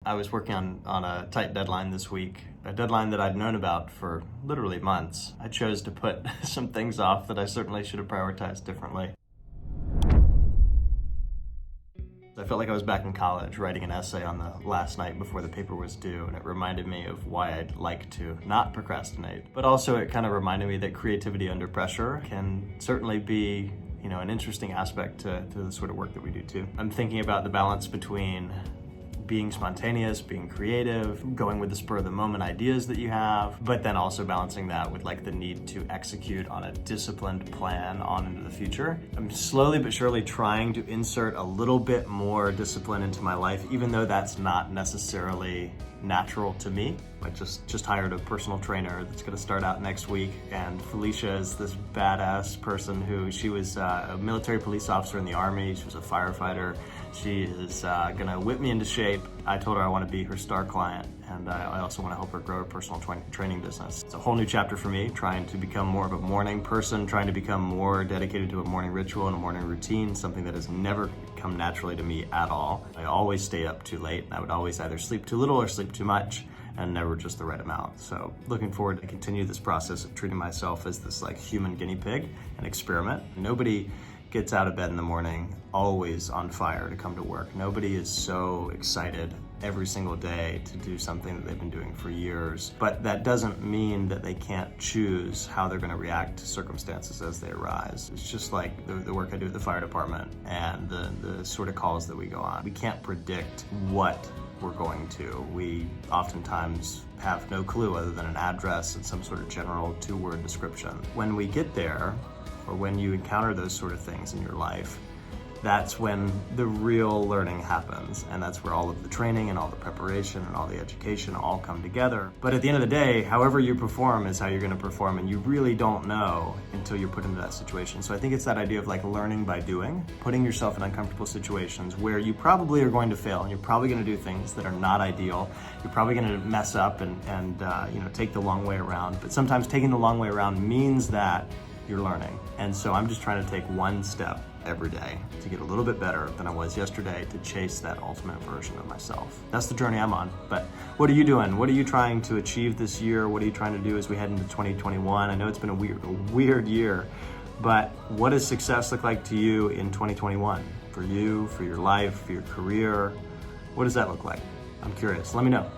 I was working on a tight deadline this week, a deadline that I'd known about for literally months. I chose to put some things off that I certainly should have prioritized differently. I felt like I was back in college writing an essay on the last night before the paper was due, and it reminded me of why I'd like to not procrastinate. But also it kind of reminded me that creativity under pressure can certainly be, an interesting aspect to the sort of work that we do too. I'm thinking about the balance between being spontaneous, being creative, going with the spur of the moment ideas that you have, but then also balancing that with the need to execute on a disciplined plan on into the future. I'm slowly but surely trying to insert a little bit more discipline into my life, even though that's not necessarily natural to me. I just hired a personal trainer that's gonna start out next week, and Felicia is this badass person she was a military police officer in the Army, she was a firefighter. She is gonna whip me into shape. I told her I wanna be her star client, and I also wanna help her grow her personal training business. It's a whole new chapter for me, trying to become more of a morning person, trying to become more dedicated to a morning ritual and a morning routine, something that has never come naturally to me at all. I always stay up too late. I would always either sleep too little or sleep too much, and never just the right amount. So looking forward to continue this process of treating myself as this human guinea pig, an experiment. Nobody gets out of bed in the morning always on fire to come to work. Nobody is so excited every single day to do something that they've been doing for years. But that doesn't mean that they can't choose how they're gonna react to circumstances as they arise. It's just like the work I do at the fire department and the sort of calls that we go on. We can't predict what we're going to. We oftentimes have no clue other than an address and some sort of general 2-word description. When we get there, or when you encounter those sort of things in your life, that's when the real learning happens. And that's where all of the training and all the preparation and all the education all come together. But at the end of the day, however you perform is how you're gonna perform, and you really don't know until you're put into that situation. So I think it's that idea of learning by doing, putting yourself in uncomfortable situations where you probably are going to fail, and you're probably gonna do things that are not ideal. You're probably gonna mess up and take the long way around. But sometimes taking the long way around means that you're learning. And so I'm just trying to take one step every day to get a little bit better than I was yesterday, to chase that ultimate version of myself. That's the journey I'm on. But what are you doing? What are you trying to achieve this year? What are you trying to do as we head into 2021? I know it's been a weird year, but what does success look like to you in 2021? For you, for your life, for your career? What does that look like? I'm curious. Let me know.